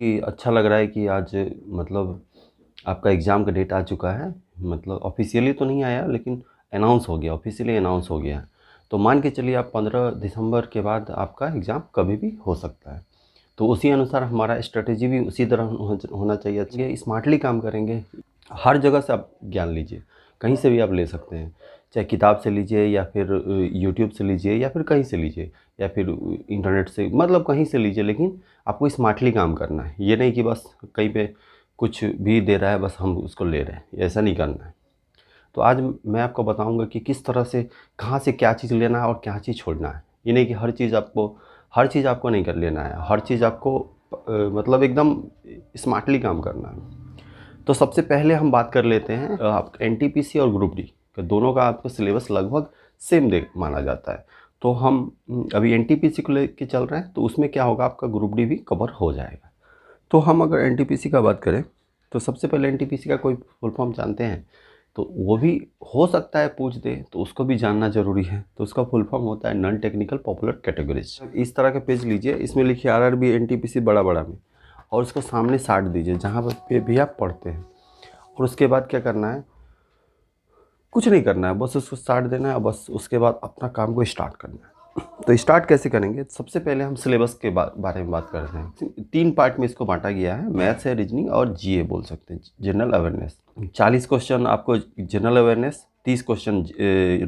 कि अच्छा लग रहा है कि आज मतलब आपका एग्ज़ाम का डेट आ चुका है। मतलब ऑफ़िशियली तो नहीं आया लेकिन अनाउंस हो गया, ऑफ़िशियली अनाउंस हो गया है। तो मान के चलिए आप 15 दिसंबर के बाद आपका एग्ज़ाम कभी भी हो सकता है। तो उसी अनुसार हमारा स्ट्रैटेजी भी उसी तरह होना चाहिए। ये स्मार्टली काम करेंगे। हर जगह से आप ज्ञान लीजिए, कहीं से भी आप ले सकते हैं। चाहे किताब से लीजिए या फिर यूट्यूब से लीजिए या फिर कहीं से लीजिए या फिर इंटरनेट से, मतलब कहीं से लीजिए, लेकिन आपको स्मार्टली काम करना है। ये नहीं कि बस कहीं पे कुछ भी दे रहा है बस हम उसको ले रहे हैं, ऐसा नहीं करना है। तो आज मैं आपको बताऊँगा कि किस तरह से, कहाँ से क्या चीज़ लेना है और क्या चीज़ छोड़ना है। ये नहीं कि हर चीज़ आपको नहीं कर लेना है, हर चीज़ आपको मतलब एकदम स्मार्टली काम करना है। तो सबसे पहले हम बात कर लेते हैं आप एनटीपीसी और ग्रुप डी का, दोनों का आपका सिलेबस लगभग सेम दे माना जाता है। तो हम अभी एनटीपीसी को लेके चल रहे हैं, तो उसमें क्या होगा, आपका ग्रुप डी भी कवर हो जाएगा। तो हम अगर एनटीपीसी का बात करें तो सबसे पहले एनटीपीसी का कोई फुल फॉर्म जानते हैं? तो वो भी हो सकता है पूछ दे, तो उसको भी जानना ज़रूरी है। तो उसका फुल फॉर्म होता है नॉन टेक्निकल पॉपुलर कैटेगरीज। इस तरह के पेज लीजिए, इसमें लिखिए आरआरबी एनटीपीसी बड़ा बड़ा में, और उसको सामने साट दीजिए जहाँ पे भी आप पढ़ते हैं। और उसके बाद क्या करना है, कुछ नहीं करना है, बस उसको स्टार्ट देना है और बस उसके बाद अपना काम को स्टार्ट करना है। तो स्टार्ट कैसे करेंगे, सबसे पहले हम सिलेबस के बारे में बात करते हैं। 3 पार्ट में इसको बांटा गया है, मैथ्स है, रीजनिंग और जीए बोल सकते हैं, जनरल अवेयरनेस। 40 क्वेश्चन आपको जनरल अवेयरनेस, 30 क्वेश्चन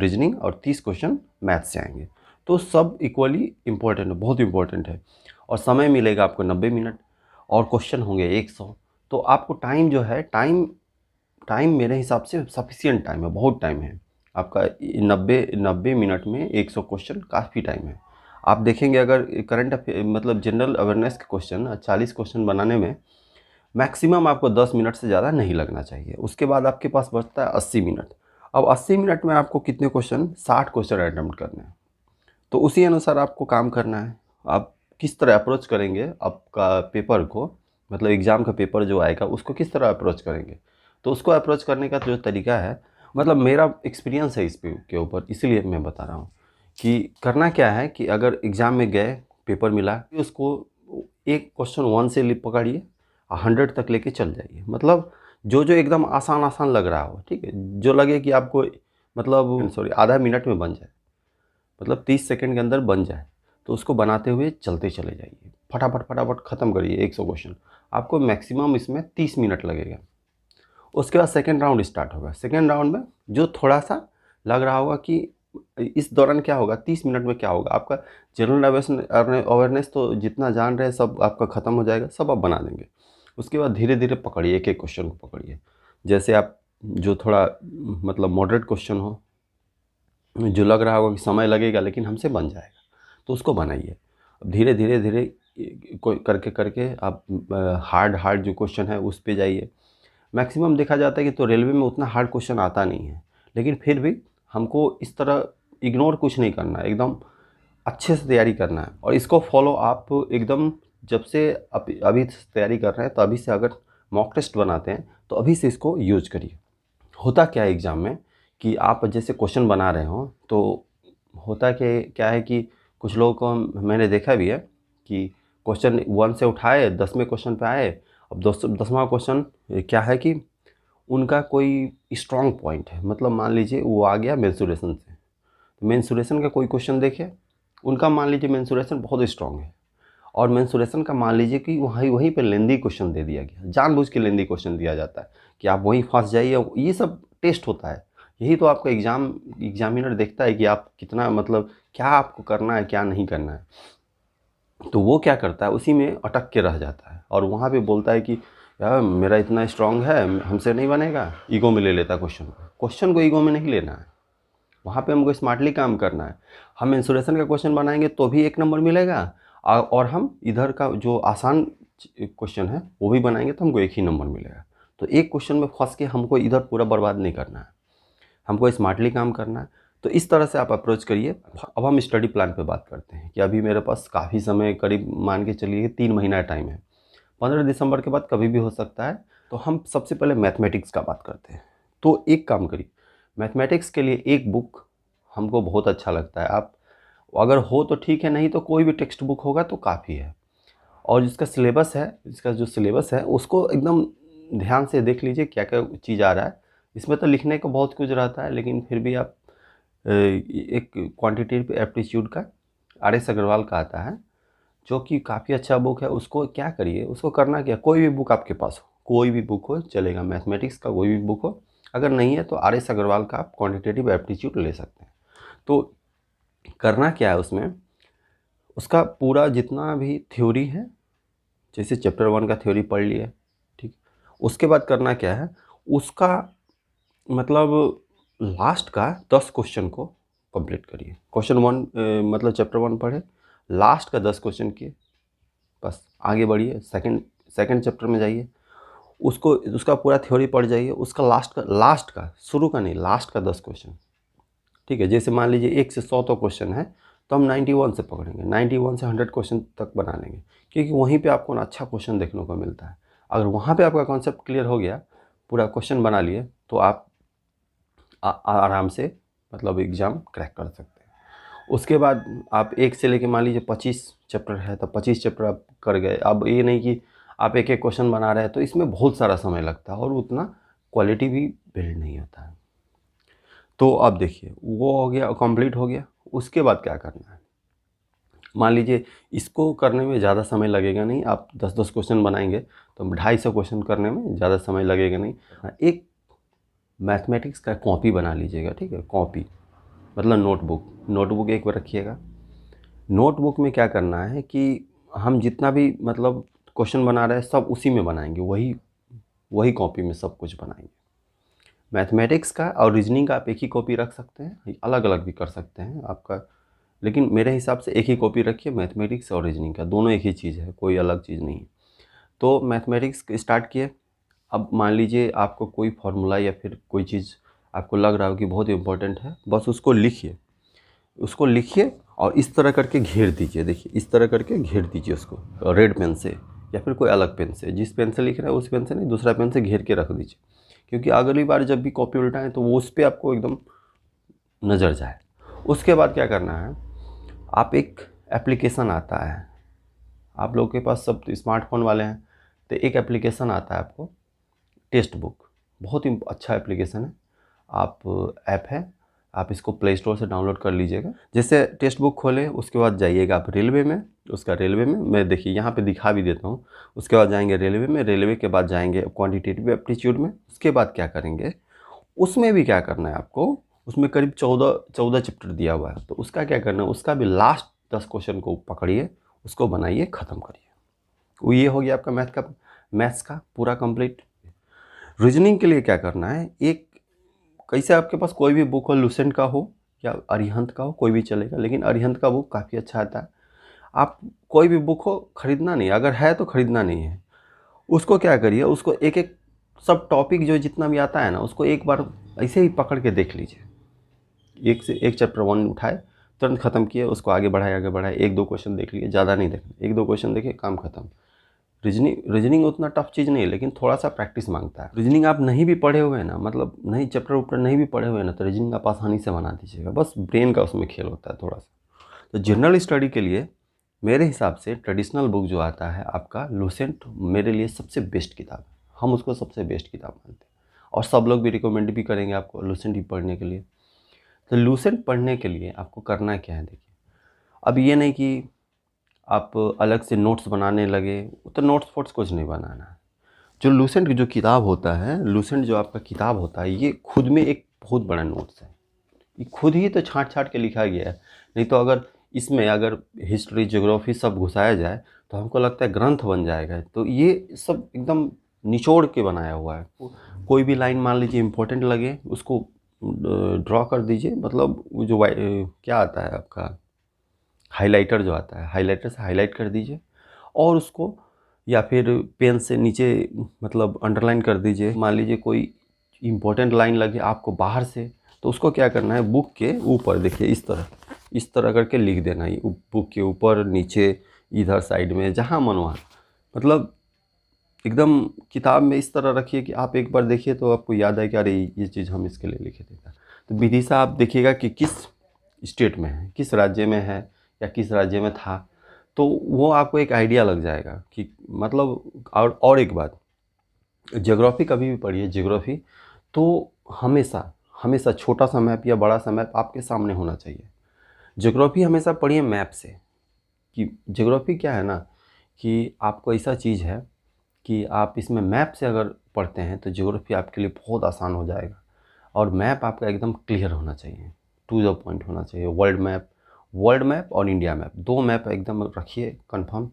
रीजनिंग और 30 क्वेश्चन मैथ्स से आएंगे। तो सब इक्वली इम्पोर्टेंट है, बहुत इंपॉर्टेंट है। और समय मिलेगा आपको 90 मिनट और क्वेश्चन होंगे 100। तो आपको टाइम जो है, टाइम टाइम मेरे हिसाब से सफिशिएंट टाइम है, बहुत टाइम है आपका। 90 मिनट में 100 क्वेश्चन काफ़ी टाइम है। आप देखेंगे अगर करंट मतलब जनरल अवेयरनेस के क्वेश्चन 40 क्वेश्चन बनाने में मैक्सिमम आपको 10 मिनट से ज़्यादा नहीं लगना चाहिए। उसके बाद आपके पास बचता है 80 मिनट। अब 80 मिनट में आपको कितने क्वेश्चन, 60 क्वेश्चन अटेम्प्ट करने हैं। तो उसी अनुसार आपको काम करना है। आप किस तरह अप्रोच करेंगे आपका पेपर को, मतलब एग्ज़ाम का पेपर जो आएगा उसको किस तरह अप्रोच करेंगे। तो उसको अप्रोच करने का जो तरीका है, मतलब मेरा एक्सपीरियंस है इस पे के ऊपर, इसीलिए मैं बता रहा हूँ कि करना क्या है कि अगर एग्ज़ाम में गए, पेपर मिला, उसको एक क्वेश्चन 1 से पकड़िए 100 तक लेके चल जाइए। मतलब जो जो एकदम आसान आसान लग रहा हो, ठीक है, जो लगे कि आपको मतलब सॉरी आधा मिनट में बन जाए, मतलब 30 सेकंड के अंदर बन जाए, तो उसको बनाते हुए चलते चले जाइए। फटाफट फटाफट ख़त्म करिए 100 क्वेश्चन। आपको मैक्सिमम इसमें 30 मिनट लगेगा। उसके बाद सेकंड राउंड स्टार्ट होगा। सेकंड राउंड में जो थोड़ा-सा लग रहा होगा कि इस दौरान क्या होगा, 30 मिनट में क्या होगा, आपका जनरल अवेयरनेस तो जितना जान रहे हैं सब आपका ख़त्म हो जाएगा, सब आप बना देंगे। उसके बाद धीरे-धीरे पकड़िए, एक-एक क्वेश्चन को पकड़िए। जैसे आप जो थोड़ा मतलब मॉडरेट क्वेश्चन हो, जो लग रहा होगा कि समय लगेगा लेकिन हमसे बन जाएगा, तो उसको बनाइए। अब धीरे धीरे धीरे कोई करके करके आप हार्ड हार्ड जो क्वेश्चन है उस पे जाइए। मैक्सिमम देखा जाता है कि तो रेलवे में उतना हार्ड क्वेश्चन आता नहीं है, लेकिन फिर भी हमको इस तरह इग्नोर कुछ नहीं करना है, एकदम अच्छे से तैयारी करना है। और इसको फॉलो आप एकदम, जब से अभी से तैयारी कर रहे हैं तो अभी से अगर मॉक टेस्ट बनाते हैं तो अभी से इसको यूज करिए। होता क्या है एग्ज़ाम में कि आप जैसे क्वेश्चन बना रहे हो, तो होता क्या है कि कुछ लोगों को मैंने देखा भी है कि क्वेश्चन 1 से उठाए 10वें क्वेश्चन पे आए। अब 10वां क्वेश्चन क्या है कि उनका कोई स्ट्रॉन्ग पॉइंट है, मतलब मान लीजिए वो आ गया मेंसुरेशन से, तो मेंसुरेशन का कोई क्वेश्चन देखिए, उनका मान लीजिए मेंसुरेशन बहुत स्ट्रॉन्ग है, और मेंसुरेशन का मान लीजिए कि वहीं वहीं पे लेंदी क्वेश्चन दे दिया गया, जानबूझ के लेंदी क्वेश्चन दिया जाता है कि आप वहीं फंस जाइए। ये सब टेस्ट होता है। यही तो आपका एग्जामिनर देखता है कि आप कितना, मतलब क्या आपको करना है क्या नहीं करना है। तो वो क्या करता है, उसी में अटक के रह जाता है और वहाँ पे बोलता है कि यार मेरा इतना स्ट्रांग है, हमसे नहीं बनेगा। ईगो में ले लेता है क्वेश्चन को ईगो में नहीं लेना है। वहाँ पे हमको स्मार्टली काम करना है। हम मेंसुरेशन का क्वेश्चन बनाएंगे तो भी 1 नंबर मिलेगा, और हम इधर का जो आसान क्वेश्चन है वो भी बनाएंगे तो हमको 1 ही नंबर मिलेगा। तो एक क्वेश्चन में फंस के हमको इधर पूरा बर्बाद नहीं करना है, हमको स्मार्टली काम करना है। तो इस तरह से आप अप्रोच करिए। अब हम स्टडी प्लान पे बात करते हैं कि अभी मेरे पास काफ़ी समय, करीब मान के चलिए 3 महीना टाइम है। 15 दिसंबर के बाद कभी भी हो सकता है। तो हम सबसे पहले मैथमेटिक्स का बात करते हैं। तो एक काम करिए, मैथमेटिक्स के लिए एक बुक हमको बहुत अच्छा लगता है। आप अगर हो तो ठीक है, नहीं तो कोई भी टेक्स्ट बुक होगा तो काफ़ी है। और जिसका सिलेबस है, इसका जो सिलेबस है उसको एकदम ध्यान से देख लीजिए क्या क्या चीज़ आ रहा है। इसमें तो लिखने को बहुत कुछ रहता है, लेकिन फिर भी आप एक क्वांटिटेटिव एप्टीट्यूड का आर.एस. अग्रवाल का आता है, जो कि काफ़ी अच्छा बुक है। उसको क्या करिए, उसको करना क्या, कोई भी बुक आपके पास हो, कोई भी बुक हो चलेगा, मैथमेटिक्स का कोई भी बुक हो, अगर नहीं है तो आर.एस. अग्रवाल का आप क्वांटिटेटिव एप्टीट्यूड ले सकते हैं। तो करना क्या है उसमें, उसका पूरा जितना भी थ्योरी है, जैसे चैप्टर 1 का थ्योरी पढ़ लिया, ठीक। उसके बाद करना क्या है, उसका मतलब लास्ट का 10 क्वेश्चन को कंप्लीट करिए। क्वेश्चन 1 मतलब चैप्टर 1 पढ़े, लास्ट का 10 क्वेश्चन किए, बस आगे बढ़िए। सेकंड चैप्टर में जाइए, उसको उसका पूरा थ्योरी पढ़ जाइए, उसका लास्ट का शुरू का नहीं, लास्ट का 10 क्वेश्चन, ठीक है। जैसे मान लीजिए 1 से 100 तो क्वेश्चन है, तो हम 91 से पकड़ेंगे, 91 से 100 क्वेश्चन तक बना लेंगे, क्योंकि वहीं पे आपको ना अच्छा क्वेश्चन देखने को मिलता है। अगर वहाँ पे आपका कॉन्सेप्ट क्लियर हो गया, पूरा क्वेश्चन बना लिए, तो आप आराम से मतलब एग्ज़ाम क्रैक कर सकते हैं। उसके बाद आप 1 से लेके मान लीजिए 25 चैप्टर है, तो 25 चैप्टर आप कर गए। अब ये नहीं कि आप एक एक क्वेश्चन बना रहे हैं, तो इसमें बहुत सारा समय लगता है और उतना क्वालिटी भी बिल्ड नहीं होता है। तो अब देखिए वो हो गया, कंप्लीट हो गया। उसके बाद क्या करना है, मान लीजिए इसको करने में ज़्यादा समय लगेगा नहीं, आप 10-10 क्वेश्चन बनाएंगे तो 250 क्वेश्चन करने में ज़्यादा समय लगेगा नहीं। एक मैथमेटिक्स का कॉपी बना लीजिएगा, ठीक है। कॉपी मतलब नोटबुक एक बार रखिएगा। नोटबुक में क्या करना है कि हम जितना भी मतलब क्वेश्चन बना रहे हैं सब उसी में बनाएंगे, वही कॉपी में सब कुछ बनाएंगे। मैथमेटिक्स का और रीजनिंग का आप एक ही कॉपी रख सकते हैं, अलग अलग भी कर सकते हैं आपका, लेकिन मेरे हिसाब से एक ही कॉपी रखिए। मैथमेटिक्स और रीजनिंग का दोनों एक ही चीज़ है, कोई अलग चीज़ नहीं है। तो मैथमेटिक्स स्टार्ट किए। अब मान लीजिए आपको कोई फार्मूला या फिर कोई चीज़ आपको लग रहा हो कि बहुत इंपॉर्टेंट है, बस उसको लिखिए और इस तरह करके घेर दीजिए। देखिए इस तरह करके घेर दीजिए उसको रेड पेन से या फिर कोई अलग पेन से, जिस पेन से लिख रहे हैं उस पेन से नहीं, दूसरा पेन से घेर के रख दीजिए, क्योंकि अगली बार जब भी कॉपी उल्टाएं तो वो उस पर आपको एकदम नज़र जाए। उसके बाद क्या करना है, आप एक एप्लीकेशन आता है, आप लोगों के पास सब स्मार्टफोन वाले हैं, तो एक एप्लीकेशन आता है आपको, टेक्स्ट बुक, बहुत ही अच्छा एप्लीकेशन है। आप ऐप है, आप इसको प्ले स्टोर से डाउनलोड कर लीजिएगा। जैसे टेक्स्ट बुक खोलें, उसके बाद जाइएगा आप रेलवे में, रेलवे में मैं देखिए यहाँ पे दिखा भी देता हूँ। उसके बाद जाएंगे रेलवे में, रेलवे के बाद जाएंगे क्वांटिटेटिव एप्टीट्यूड में। उसके बाद क्या करेंगे, उसमें भी क्या करना है आपको, उसमें करीब 14 चैप्टर दिया हुआ है, तो उसका क्या करना है, उसका भी लास्ट 10 क्वेश्चन को पकड़िए, उसको बनाइए, ख़त्म करिए। वो ये हो गया आपका मैथ्स का पूरा कंप्लीट। रीजनिंग के लिए क्या करना है, एक कैसे आपके पास कोई भी बुक हो, लुसेंट का हो या अरिहंत का हो, कोई भी चलेगा, लेकिन अरिहंत का बुक काफ़ी अच्छा आता है। आप कोई भी बुक हो, ख़रीदना नहीं, अगर है तो ख़रीदना नहीं है। उसको क्या करिए, उसको एक एक सब टॉपिक जो जितना भी आता है ना, उसको एक बार ऐसे ही पकड़ के देख लीजिए। एक से एक चैप्टर 1 उठाए, तुरंत ख़त्म किए, उसको आगे बढ़ाए, 1-2 क्वेश्चन देख लिए, ज़्यादा नहीं देखना, 1-2 क्वेश्चन देखे, काम ख़त्म। रीजनिंग उतना टफ चीज़ नहीं है, लेकिन थोड़ा सा प्रैक्टिस मांगता है। रीजनिंग आप नहीं भी पढ़े हुए हैं ना, मतलब नहीं चैप्टर ऊपर नहीं भी पढ़े हुए हैं ना, तो रीजनिंग आप आसानी से बना दीजिएगा, बस ब्रेन का उसमें खेल होता है थोड़ा सा। तो जनरल स्टडी के लिए मेरे हिसाब से ट्रेडिशनल बुक जो आता है आपका लुसेंट, मेरे लिए सबसे बेस्ट किताब है। हम उसको सबसे बेस्ट किताब मानते हैं और सब लोग भी रिकमेंड भी करेंगे आपको लुसेंट ही पढ़ने के लिए। तो लुसेंट पढ़ने के लिए आपको करना क्या है, देखिए अब ये नहीं कि आप अलग से नोट्स बनाने लगे, तो नोट्स फोट्स कुछ नहीं बनाना है। जो लुसेंट जो किताब होता है, लुसेंट जो आपका किताब होता है, ये खुद में एक बहुत बड़ा नोट्स है। ये खुद ही तो छाँट के लिखा गया है, नहीं तो अगर इसमें अगर हिस्ट्री ज्योग्राफी सब घुसाया जाए तो हमको लगता है ग्रंथ बन जाएगा। तो ये सब एकदम निचोड़ के बनाया हुआ है। कोई भी लाइन मान लीजिए इम्पोर्टेंट लगे, उसको ड्रॉ कर दीजिए, मतलब वो जो क्या आता है आपका हाइलाइटर जो आता है, हाइलाइटर से हाईलाइट कर दीजिए और उसको या फिर पेन से नीचे मतलब अंडरलाइन कर दीजिए। मान लीजिए कोई इम्पोर्टेंट लाइन लगे आपको बाहर से, तो उसको क्या करना है, बुक के ऊपर देखिए इस तरह करके लिख देना है, बुक के ऊपर, नीचे, इधर साइड में, जहाँ मन वहाँ, मतलब एकदम किताब में इस तरह रखिए कि आप एक बार देखिए तो आपको याद आए कि अरे ये चीज़ हम इसके लिए लिखे थे। तो विदिशा आप देखिएगा कि किस स्टेट में है, किस राज्य में है या किस राज्य में था, तो वो आपको एक आइडिया लग जाएगा कि मतलब। और एक बात, ज्योग्राफी कभी भी पढ़िए, ज्योग्राफी तो हमेशा हमेशा छोटा सा मैप या बड़ा सा मैप आपके सामने होना चाहिए। ज्योग्राफी हमेशा पढ़िए मैप से, कि ज्योग्राफी क्या है ना, कि आपको ऐसा चीज़ है कि आप इसमें मैप से अगर पढ़ते हैं तो ज्योग्राफी आपके लिए बहुत आसान हो जाएगा। और मैप आपका एकदम क्लियर होना चाहिए, टू द पॉइंट होना चाहिए। वर्ल्ड मैप और इंडिया मैप, दो मैप एकदम रखिए कंफर्म।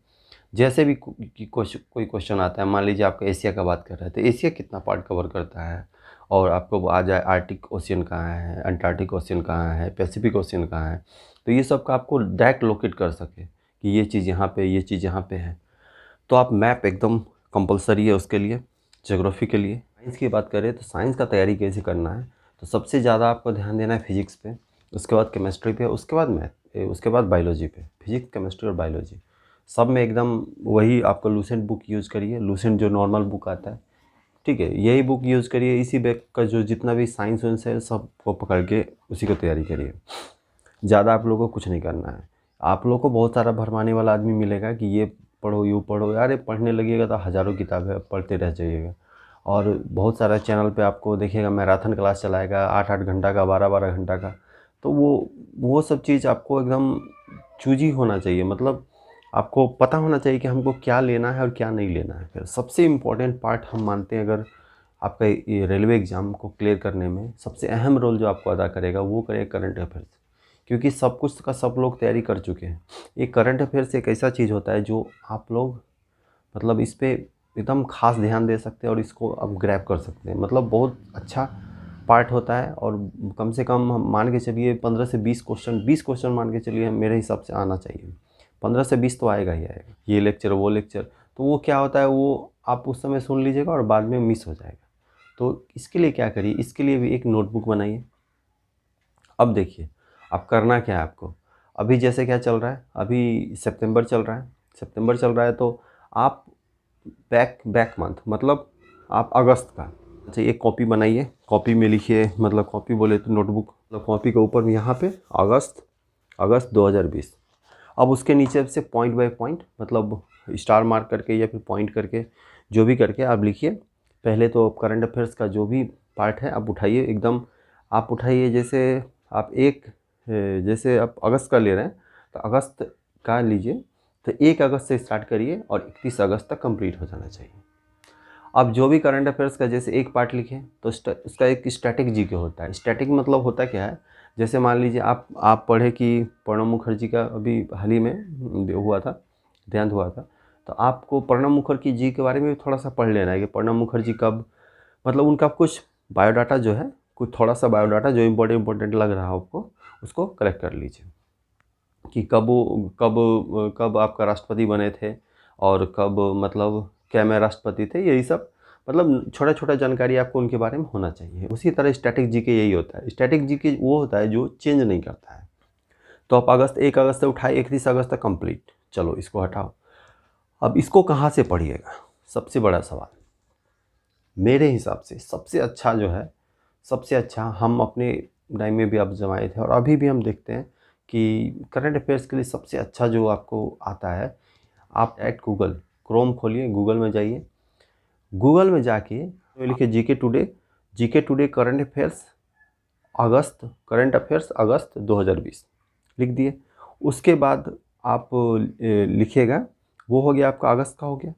जैसे भी कोई क्वेश्चन आता है, मान लीजिए आपका एशिया का बात कर रहे हैं तो एशिया कितना पार्ट कवर करता है, और आपको आ जाए आर्टिक ओशियन कहाँ है, अंटार्कटिक ओशियन कहाँ है, पैसिफिक ओशियन कहाँ है, तो ये सब का आपको डायरेक्ट लोकेट कर सके कि ये चीज़ यहाँ पे, ये चीज़ यहाँ पे है। तो आप मैप एकदम कंपलसरी है उसके लिए, ज्योग्राफी के लिए। साइंस की बात करें तो साइंस का तैयारी कैसे करना है, तो सबसे ज़्यादा आपको ध्यान देना है फिजिक्स पे, उसके बाद केमिस्ट्री पे, उसके बाद मैथ, उसके बाद बायोलॉजी पे। फिजिक्स, केमिस्ट्री और बायोलॉजी सब में एकदम वही आपको लूसेंट बुक यूज़ करिए, लूसेंट जो नॉर्मल बुक आता है, ठीक है, यही बुक यूज़ करिए। इसी बैग का जो जितना भी साइंस वाइंस है सब को पकड़ के उसी को तैयारी करिए। ज़्यादा आप लोगों को कुछ नहीं करना है। आप लोगों को बहुत सारा भरमाने वाला आदमी मिलेगा कि ये पढ़ो, यूँ पढ़ो, यार ये पढ़ने लगिएगा तो हज़ारों किताबें पढ़ते रह जाइएगा। और बहुत सारा चैनल पे आपको देखिएगा मैराथन क्लास चलाएगा 8-8 घंटा का, 12-12 घंटा का। तो वो सब चीज़ आपको एकदम चूज़ी होना चाहिए, मतलब आपको पता होना चाहिए कि हमको क्या लेना है और क्या नहीं लेना है। फिर सबसे इम्पोर्टेंट पार्ट हम मानते हैं, अगर आपका ये रेलवे एग्ज़ाम को क्लियर करने में सबसे अहम रोल जो आपको अदा करेगा वो करेगा करंट अफेयर्स। क्योंकि सब कुछ का सब लोग तैयारी कर चुके हैं। ये करंट अफेयर्स एक ऐसा चीज़ होता है जो आप लोग मतलब इस पे एकदम खास ध्यान दे सकते हैं और इसको आप ग्रैब कर सकते हैं। मतलब बहुत अच्छा पार्ट होता है, और कम से कम हम मान के चलिए 15 से 20 क्वेश्चन मान के चलिए मेरे हिसाब से आना चाहिए। 15 से 20 तो आएगा ही आएगा, ये लेक्चर वो लेक्चर। तो वो क्या होता है, वो आप उस समय सुन लीजिएगा और बाद में मिस हो जाएगा। तो इसके लिए क्या करिए, इसके लिए भी एक नोटबुक बनाइए। अब देखिए अब करना क्या है आपको। अभी जैसे क्या चल रहा है, अभी सितंबर चल रहा है, तो आप बैक मंथ मतलब आप अगस्त का, अच्छा एक कॉपी बनाइए, कॉपी में लिखिए, मतलब कॉपी बोले तो नोटबुक, मतलब कॉपी के ऊपर यहाँ पे अगस्त 2020। अब उसके नीचे से पॉइंट बाय पॉइंट, मतलब स्टार मार्क करके या फिर पॉइंट करके, जो भी करके आप लिखिए। पहले तो करंट अफेयर्स का जो भी पार्ट है आप उठाइए एकदम, आप उठाइए। जैसे आप अगस्त का ले रहे हैं तो अगस्त का लीजिए, तो 1 अगस्त से स्टार्ट करिए और 31 अगस्त तक कंप्लीट हो जाना चाहिए। अब जो भी करंट अफेयर्स का जैसे एक पार्ट लिखें तो उसका एक स्टैटिक जीके होता है। स्टैटिक मतलब होता क्या है, जैसे मान लीजिए आप पढ़े कि प्रणब मुखर्जी का अभी हाल ही में हुआ था, देहांत हुआ था, तो आपको प्रणब मुखर्जी जी के बारे में भी थोड़ा सा पढ़ लेना है कि प्रणब मुखर्जी कब, मतलब उनका कुछ बायोडाटा जो है, कुछ थोड़ा सा बायोडाटा जो इम्पोर्टेंट लग रहा है आपको, उसको कलेक्ट कर लीजिए कि कब आपका राष्ट्रपति बने थे, और कब मतलब क्या मैं राष्ट्रपति थे, यही सब मतलब छोटा छोटा जानकारी आपको उनके बारे में होना चाहिए। उसी तरह स्टैटिक जीके यही होता है। स्टैटिक जीके वो होता है जो चेंज नहीं करता है। तो आप 1 अगस्त से उठाए 31 अगस्त तक कंप्लीट, चलो इसको हटाओ। अब इसको कहाँ से पढ़िएगा, सबसे बड़ा सवाल। मेरे हिसाब से सबसे अच्छा जो है, सबसे अच्छा हम अपने टाइम में भी आप जमाए थे और अभी भी हम देखते हैं कि करंट अफेयर्स के लिए सबसे अच्छा जो आपको आता है, आप एट गूगल क्रोम खोलिए, गूगल में जाइए, गूगल में जाके लिखिए जीके टुडे करंट अफेयर्स अगस्त 2020 लिख दिए। उसके बाद आप लिखिएगा, वो हो गया आपका अगस्त का हो गया।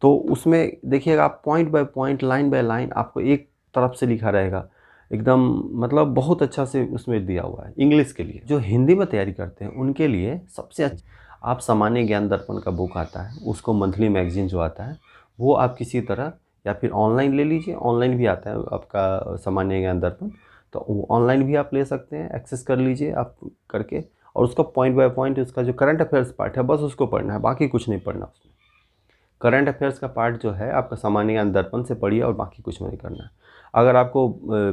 तो उसमें देखिएगा आप point by point, line by line आपको एक तरफ से लिखा रहेगा एकदम, मतलब बहुत अच्छा से उसमें दिया हुआ है। इंग्लिश के लिए, जो हिंदी में तैयारी करते हैं उनके लिए सबसे अच्छा, आप सामान्य ज्ञान दर्पण का बुक आता है, उसको मंथली मैगजीन जो आता है वो आप किसी तरह या फिर ऑनलाइन ले लीजिए। ऑनलाइन भी आता है आपका सामान्य ज्ञान दर्पण, तो ऑनलाइन भी आप ले सकते हैं, एक्सेस कर लीजिए आप करके, और उसका पॉइंट बाय पॉइंट उसका जो करंट अफेयर्स पार्ट है बस उसको पढ़ना है, बाकी कुछ नहीं पढ़ना उसमें। करंट अफेयर्स का पार्ट जो है आपका सामान्य ज्ञान दर्पण से पढ़िए और बाकी कुछ नहीं करना है। अगर आपको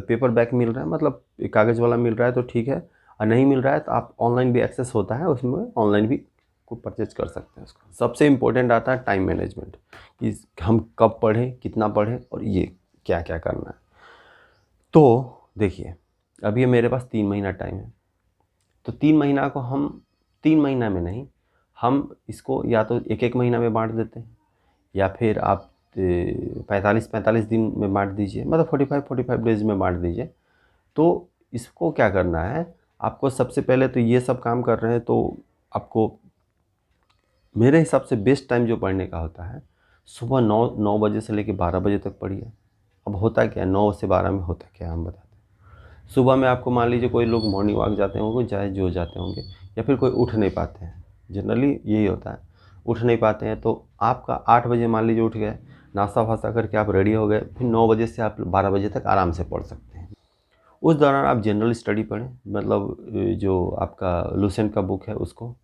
पेपर बैक मिल रहा है, मतलब कागज़ वाला मिल रहा है तो ठीक है, और नहीं मिल रहा है तो आप ऑनलाइन भी एक्सेस होता है, उसमें ऑनलाइन भी को परचेज कर सकते हैं उसको। सबसे इम्पोर्टेंट आता है टाइम मैनेजमेंट, कि हम कब पढ़ें, कितना पढ़ें और ये क्या क्या करना है। तो देखिए अभी मेरे पास 3 महीना टाइम है, तो 3 महीना को हम 3 महीना में नहीं, हम इसको या तो एक एक महीना में बांट देते हैं, या फिर आप 45 दिन में बांट दीजिए, मतलब 45 डेज में बांट दीजिए। तो इसको क्या करना है आपको, सबसे पहले तो ये सब काम कर रहे हैं तो आपको मेरे हिसाब से बेस्ट टाइम जो पढ़ने का होता है, सुबह 9 बजे से लेकर 12 बजे तक पढ़िए। अब होता क्या है, 9 से 12 में होता क्या है हम बताते हैं। सुबह में आपको मान लीजिए कोई लोग मॉर्निंग वॉक जाते होंगे, चाहे जो जाते होंगे, या फिर कोई उठ नहीं पाते हैं, जनरली यही होता है, उठ नहीं पाते हैं। तो आपका 8 बजे मान लीजिए उठ गए, नाश्ता वास्ता करके आप रेडी हो गए, फिर 9 बजे से आप 12 बजे तक आराम से पढ़ सकते हैं। उस दौरान आप जनरल स्टडी पढ़ें, मतलब जो आपका लुसेंट का बुक है उसको,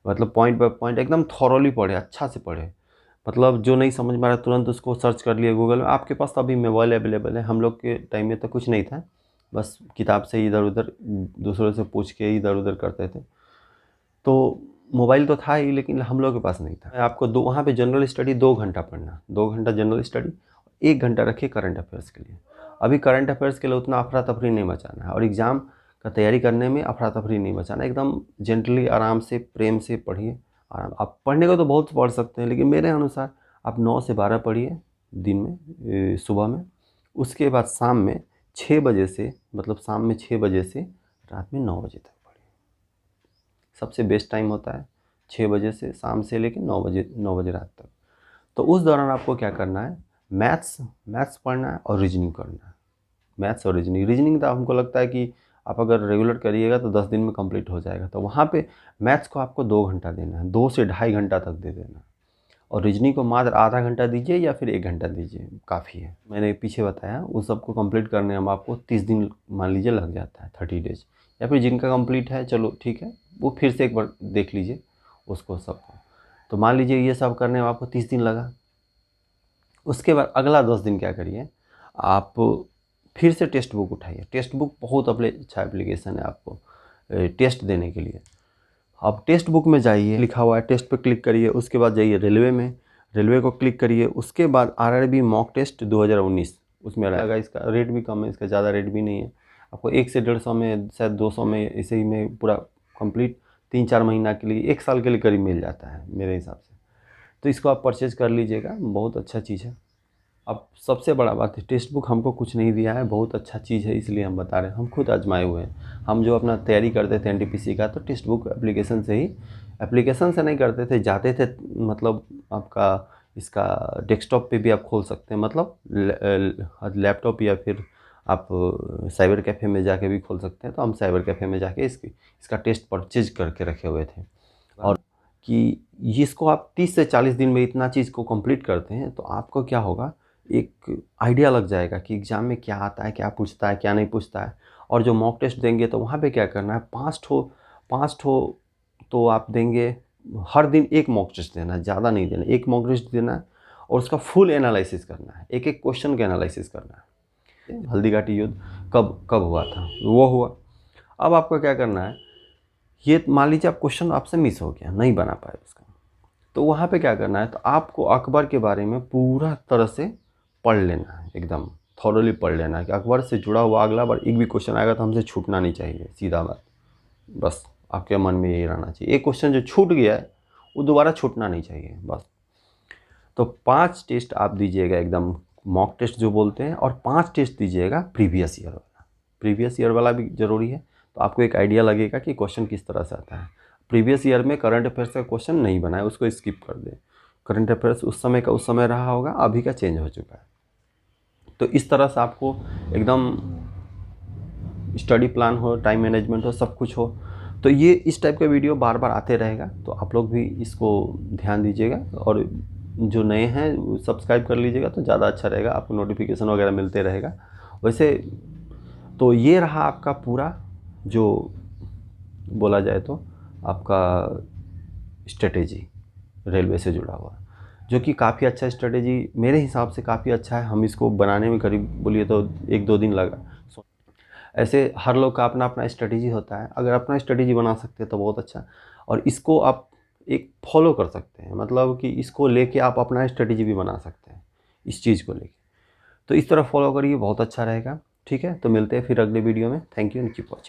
मतलब पॉइंट बाय पॉइंट एकदम थॉरोली पढ़े, अच्छा से पढ़े। मतलब जो नहीं समझ में आ रहा तुरंत उसको सर्च कर लिया गूगल में। आपके पास तो अभी मोबाइल अवेलेबल है, हम लोग के टाइम में तो कुछ नहीं था, बस किताब से इधर उधर दूसरों से पूछ के इधर उधर करते थे। तो मोबाइल तो था ही, लेकिन हम लोग के पास नहीं था। आपको वहाँ पे जनरल स्टडी 2 घंटा पढ़ना, 2 घंटा जनरल स्टडी, 1 घंटा रखिए करंट अफेयर्स के लिए। अभी करंट अफेयर्स के लिए उतना अफरा तफरी नहीं मचाना है, और एग्ज़ाम का तैयारी करने में अफरा तफरी नहीं मचाना, एकदम जेंटली आराम से प्रेम से पढ़िए। आराम, आप पढ़ने को तो बहुत पढ़ सकते हैं, लेकिन मेरे अनुसार आप 9 से 12 पढ़िए दिन में, सुबह में। उसके बाद शाम में 6 बजे से, मतलब शाम में 6 बजे से रात में 9 बजे तक पढ़िए। सबसे बेस्ट टाइम होता है 6 बजे से शाम से लेकर 9 बजे रात तक। तो उस दौरान आपको क्या करना है, मैथ्स पढ़ना है और रीजनिंग करना है। मैथ्स और रीजनिंग तो हमको लगता है कि आप अगर रेगुलर करिएगा तो 10 दिन में कंप्लीट हो जाएगा। तो वहाँ पे मैथ्स को आपको 2 घंटा देना है, 2 से ढाई घंटा तक दे देना। और रीजनिंग को मात्र आधा घंटा दीजिए या फिर 1 घंटा दीजिए, काफ़ी है। मैंने पीछे बताया उस सबको कंप्लीट करने में आपको 30 दिन मान लीजिए लग जाता है, 30 डेज। या फिर जिनका कंप्लीट है चलो ठीक है, वो फिर से एक बार देख लीजिए उसको सबको। तो मान लीजिए ये सब करने में आपको 30 दिन लगा। उसके बाद अगला 10 दिन क्या करिए, आप फिर से टेक्स्ट बुक उठाइए। टेक्स्ट बुक बहुत अच्छा एप्लीकेशन है आपको टेस्ट देने के लिए। आप टेक्स्ट बुक में जाइए, लिखा हुआ है टेस्ट पे क्लिक करिए। उसके बाद जाइए रेलवे में, रेलवे को क्लिक करिए। उसके बाद आरआरबी मॉक टेस्ट 2019, उसमें रहेगा। इसका रेट भी कम है, इसका ज़्यादा रेट भी नहीं है। आपको 1 से 150 में, शायद 200 में, इसे ही में पूरा कंप्लीट 3-4 महीना के लिए, 1 साल के लिए करीब मिल जाता है मेरे हिसाब से। तो इसको आप परचेज़ कर लीजिएगा, बहुत अच्छा चीज़ है। अब सबसे बड़ा बात है, टेक्स्ट बुक हमको कुछ नहीं दिया है, बहुत अच्छा चीज़ है इसलिए हम बता रहे हैं। हम खुद आजमाए हुए हैं। हम जो अपना तैयारी करते थे एनटीपीसी का, तो टेक्स्ट बुक एप्लीकेशन से ही, एप्लीकेशन से नहीं करते थे, जाते थे। मतलब आपका इसका डेस्कटॉप पे भी आप खोल सकते हैं, मतलब लैपटॉप, या फिर आप साइबर कैफ़े में जाके भी खोल सकते हैं। तो हम साइबर कैफ़े में जाके इसका टेस्ट परचेज करके रखे हुए थे। और कि इसको आप 30 से 40 दिन में इतना चीज़ को कंप्लीट करते हैं तो आपको क्या होगा, एक आइडिया लग जाएगा कि एग्ज़ाम में क्या आता है, क्या पूछता है, क्या नहीं पूछता है। और जो मॉक टेस्ट देंगे तो वहाँ पे क्या करना है, 5 ठो तो आप देंगे। हर दिन एक मॉक टेस्ट देना है, ज़्यादा नहीं देना, एक मॉक टेस्ट देना है और उसका फुल एनालिसिस करना है, एक एक क्वेश्चन का एनालिसिस करना है। हल्दीघाटी युद्ध कब हुआ था, वो हुआ। अब आपको क्या करना है, ये मान लीजिए आप क्वेश्चन आपसे मिस हो गया, नहीं बना पाए उसका, तो वहाँ पे क्या करना है, तो आपको अकबर के बारे में पूरा तरह से पढ़ लेना है, एकदम थॉरोली पढ़ लेना है कि अकबर से जुड़ा हुआ अगला बार एक भी क्वेश्चन आएगा तो हमसे छूटना नहीं चाहिए, सीधा बात। बस आपके मन में यही रहना चाहिए, एक क्वेश्चन जो छूट गया है वो दोबारा छूटना नहीं चाहिए, बस। तो 5 टेस्ट आप दीजिएगा, एकदम मॉक टेस्ट जो बोलते हैं, और 5 टेस्ट दीजिएगा प्रीवियस ईयर वाला। प्रीवियस ईयर वाला भी ज़रूरी है, तो आपको एक आइडिया लगेगा कि क्वेश्चन किस तरह से आता है। प्रीवियस ईयर में करंट अफेयर्स का क्वेश्चन नहीं बना है, उसको स्किप कर दें। करंट अफेयर्स उस समय का उस समय रहा होगा, अभी का चेंज हो चुका है। तो इस तरह से आपको एकदम स्टडी प्लान हो, टाइम मैनेजमेंट हो, सब कुछ हो। तो ये इस टाइप का वीडियो बार बार आते रहेगा, तो आप लोग भी इसको ध्यान दीजिएगा। और जो नए हैं सब्सक्राइब कर लीजिएगा तो ज़्यादा अच्छा रहेगा, आपको नोटिफिकेशन वगैरह मिलते रहेगा। वैसे तो ये रहा आपका पूरा, जो बोला जाए तो आपका स्ट्रेटेजी रेलवे से जुड़ा हुआ, जो कि काफ़ी अच्छा स्ट्रेटेजी मेरे हिसाब से काफ़ी अच्छा है। हम इसको बनाने में करीब बोलिए तो 1-2 दिन लगा। ऐसे हर लोग का अपना अपना स्ट्रेटेजी होता है, अगर अपना स्ट्रेटेजी बना सकते हैं तो बहुत अच्छा। और इसको आप एक फॉलो कर सकते हैं, मतलब कि इसको लेके आप अपना स्ट्रेटेजी भी बना सकते हैं इस चीज़ को लेके। तो इस तरह फॉलो करिए, बहुत अच्छा रहेगा। ठीक है, तो मिलते हैं फिर अगले वीडियो में। Thank you and keep watching.